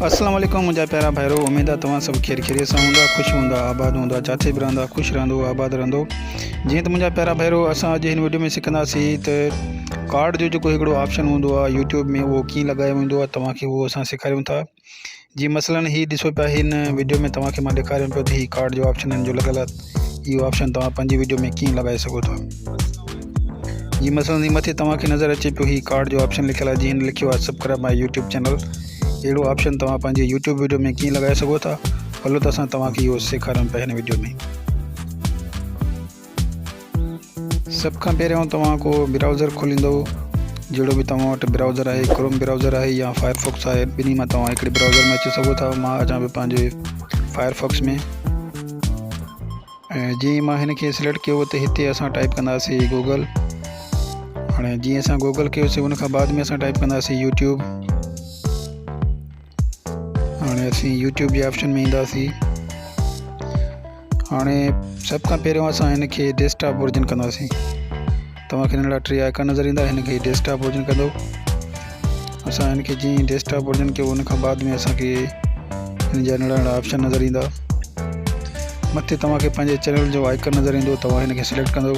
अस्सलाम वालेकुम मुंहिंजा प्यारा भाइरो। उम्मीद आहे तव्हां सभु खैरियत सां हूंदा, ख़ुशि हूंदा, आबाद हूंदा, जिथे बि रहंदा ख़ुशि रहंदो, आबाद रहंदो। जीअं त मुंहिंजा प्यारा भाइरो, असां अॼु हिन वीडियो में सिखंदासीं त कार्ड जो जेको हिकिड़ो ऑप्शन हूंदो आहे यूट्यूब में, उहो कीअं लॻायो वेंदो आहे। तव्हांखे उहो असां सेखारियूं था। जीअं मसलन हीअ ॾिसो पिया, हिन वीडियो में तव्हांखे मां ॾेखारियां पियो त हीअ कार्ड जो ऑप्शन हिन जो लॻियल आहे। इहो ऑप्शन तव्हां पंहिंजी वीडियो में कीअं लॻाए सघो था। जी मसलन ही मथे तव्हांखे नज़र अचे पियो हीअ कार्ड जो ऑप्शन लिखियल आहे। जीअं लिखियो आहे सब्सक्राइब माय यूट्यूब चैनल। अहिड़ो ऑप्शन तव्हां पंहिंजे यूट्यूब वीडियो में कीअं लॻाए सघो था। हलो त असां तव्हांखे इहो सेखारियूं पिया हिन वीडियो में। सभ खां पहिरियों तव्हां को ब्राउज़र खोलींदो। जहिड़ो बि तव्हां वटि ब्राउज़र आहे, क्रोम ब्राउज़र आहे या फायरफॉक्स आहे, ॿिन्ही मां तव्हां हिकिड़े ब्राउज़र में अची सघो था। मां अचां पियो पंहिंजे फायरफॉक्स में। ऐं जीअं मां हिन खे सिलेक्ट कयो त हिते असां टाइप कंदासीं गूगल। हाणे जीअं असां गूगल कयोसीं, उन खां बाद में असां टाइप कंदासीं यूट्यूब। हाणे असीं यूट्यूब जे ऑप्शन में ईंदासीं। हाणे सभ खां पहिरियों असां हिन खे डेस्कटॉप वर्जन कंदासीं। तव्हांखे हिन लाइ 3 आइकन नज़र ईंदा, हिन खे डेस्कटॉप वर्जन कंदो। असां हिन खे जीअं डेस्कटॉप वर्जन कयो, उन खां बाद में असांखे हिन जा नंढा ऑप्शन नज़र ईंदा। मथे तव्हांखे पंहिंजे चैनल जो आइकन नज़र ईंदो, तव्हां हिन खे सिलेक्ट कंदो।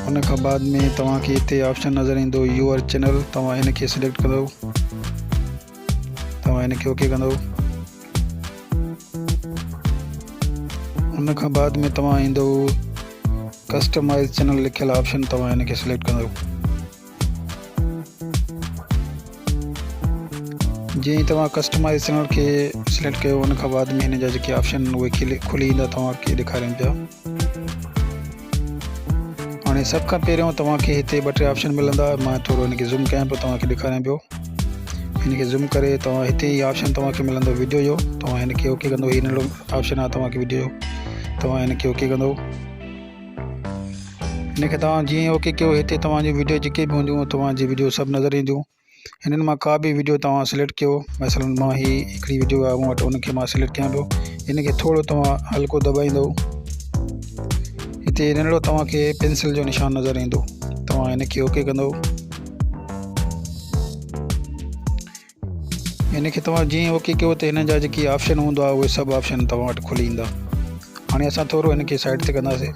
उन खां बाद में तव्हांखे हिते ऑप्शन नज़र ईंदो यूअर चैनल। तव्हां हिन खे सिलेक्ट कंदो, तव्हां हिन खे ओके कंदो। उन खां बाद में तव्हां ईंदो कस्टमाइज़ चैनल लिखियल ऑप्शन। तव्हां हिन खे सिलेक्ट कंदो। जीअं ई तव्हां कस्टमाइज़ चैनल खे सिलेक्ट कयो, उन खां बाद में हिन जा जेके ऑप्शन उहे खुली ईंदा, तव्हांखे ॾेखारियूं पिया। हाणे सभ खां पहिरियों तव्हांखे हिते 2-3 ऑप्शन मिलंदा। मां थोरो हिन खे ज़ूम कयां पियो, तव्हांखे ॾेखारियां पियो। हिन खे ज़ूम करे तव्हां हिते ई ऑप्शन तव्हांखे मिलंदो वीडियो जो। तव्हां हिन खे ओके कंदो। हीअ नंढो ऑप्शन आहे तव्हांखे वीडियो जो, तव्हां हिन खे ओके कंदो। हिन खे तव्हां जीअं ओके कयो, हिते तव्हांजी वीडियो जेके बि हूंदियूं, तव्हांजी वीडियो सभु नज़र ईंदियूं। हिननि मां का बि वीडियो तव्हां सिलेक्ट कयो। मसलन मां ही हिकिड़ी वीडियो आहे मूं वटि, उनखे मां सिलेक्ट कयां पियो। हिन खे थोरो तव्हां हल्को दॿाईंदो। हिते नंढो तव्हांखे पेंसिल जो निशान नज़र ईंदो, तव्हां हिन खे ओके कंदो। हिन खे तव्हां जीअं ओके कयो त हिन जा जेके ऑप्शन हूंदा, उहे सभु ऑप्शन तव्हां वटि खुली ईंदा। हाणे असां थोरो हिन खे साइड ते कंदासीं।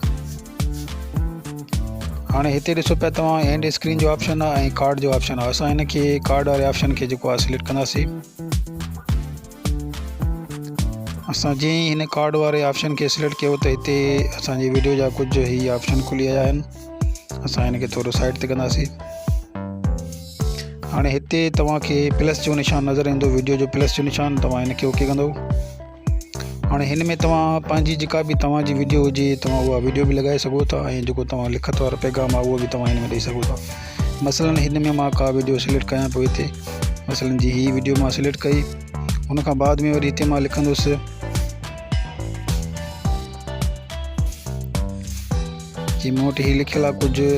हाणे हिते ॾिसो पिया तव्हां एंड स्क्रीन जो ऑप्शन आहे ऐं कार्ड जो ऑप्शन आहे। असां हिन खे कार्ड वारे ऑप्शन खे जेको आहे सिलेक्ट कंदासीं। असां जीअं ई हिन कार्ड वारे ऑप्शन खे सिलेक्ट कयो त हिते असांजी वीडियो जा कुझु ही ऑप्शन खुली आया आहिनि। असां हिन खे थोरो साइड ते कंदासीं। हाणे हिते तव्हांखे प्लस जो निशान नज़र ईंदो, वीडियो जो प्लस जो निशान। तव्हां हिन खे ओके कंदो। हाणे हिन में तव्हां पंहिंजी जेका बि तव्हांजी वीडियो हुजे, तव्हां उहा वीडियो बि लॻाए सघो था। ऐं जेको तव्हां लिखत वारो पैगाम आहे, उहो बि तव्हां हिन में ॾेई सघो था। मसलन हिन में मां का वीडियो सिलेक्ट कयां पियो। हिते मसलन जी हीअ वीडियो मां सिलेक्ट कई। उन खां बाद में वरी हिते मां लिखंदुसि कि मूं वटि हीअ लिखियलु आहे कुझु।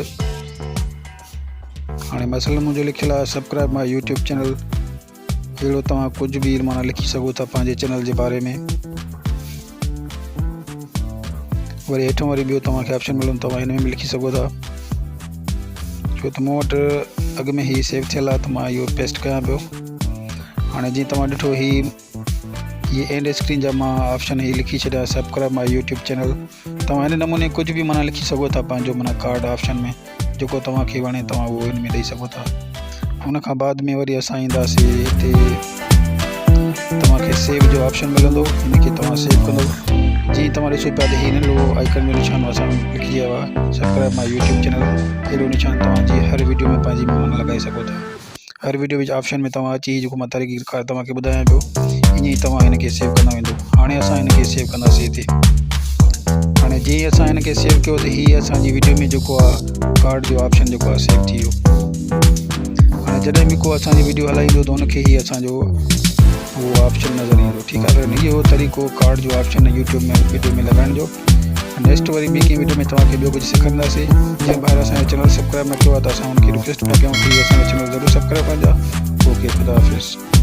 हाणे मसलन मुंहिंजो लिखियलु आहे सब्सक्राइब माय यूट्यूब चैनल। अहिड़ो तव्हां कुझु बि माना लिखी सघो था पंहिंजे चैनल जे बारे में। वरी हेठों वरी ॿियो तव्हांखे ऑप्शन मिलंदो, तव्हां हिन में बि लिखी सघो था। छो त मूं वटि अॻु में ही सेव थियल आहे, त मां इहो पेस्ट कयां पियो। हाणे जीअं तव्हां ॾिठो ये एंड स्क्रीन जा मां ऑप्शन ही लिखी छॾिया सब्सक्राइब माय यूट्यूब चैनल। तव्हां हिन नमूने कुझु बि माना लिखी सघो था पंहिंजो माना कार्ड ऑप्शन में। जेको तव्हांखे वणे तव्हां उहो हिन में ॾेई सघो था। उन खां बाद में वरी असां ईंदासीं हिते तव्हांखे सेव जो ऑप्शन मिलंदो। हिन खे तव्हां सेव कंदो। जीअं तव्हां ॾिसो पिया त हीअ नंढो आइकन जो निशान असां लिखी वियो आहे सब्सक्राइब माय यूट्यूब चैनल। अहिड़ो निशान तव्हांजी हर वीडियो में पंहिंजी माना लॻाए सघो था। हर वीडियो विच ऑप्शन में तव्हां अची जेको मां तरीक़ेकार तव्हांखे ॿुधायां पियो, ईअं ई तव्हां हिन खे सेव कंदा वेंदो। हाणे असां हिन खे सेव कंदासीं हिते। हाणे जीअं असां हिन खे सेव कयो त हीअ असांजी वीडियो में जेको आहे कार्ड जो ऑप्शन जेको आहे सेव थी वियो। हाणे जॾहिं बि को असांजी वीडियो हलाईंदो त हुनखे ई असांजो उहो ऑप्शन नज़र ईंदो। ठीकु आहे। त इहो तरीक़ो कार्ड जो ऑप्शन यूट्यूब में वीडियो में लॻाइण जो। नेक्स्ट वरी ॿी कंहिं वीडियो में तव्हांखे ॿियो कुझु सेखारींदासीं। जीअं ॿाहिरि असांजो चैनल सब्सक्राइब न कयो आहे त असां हुनखे रिक्वेस्ट पिया कयूं कि असांजो चैनल ज़रूरु सब्सक्राइब करिजो। ओके, ख़ुदा हाफ़िज़।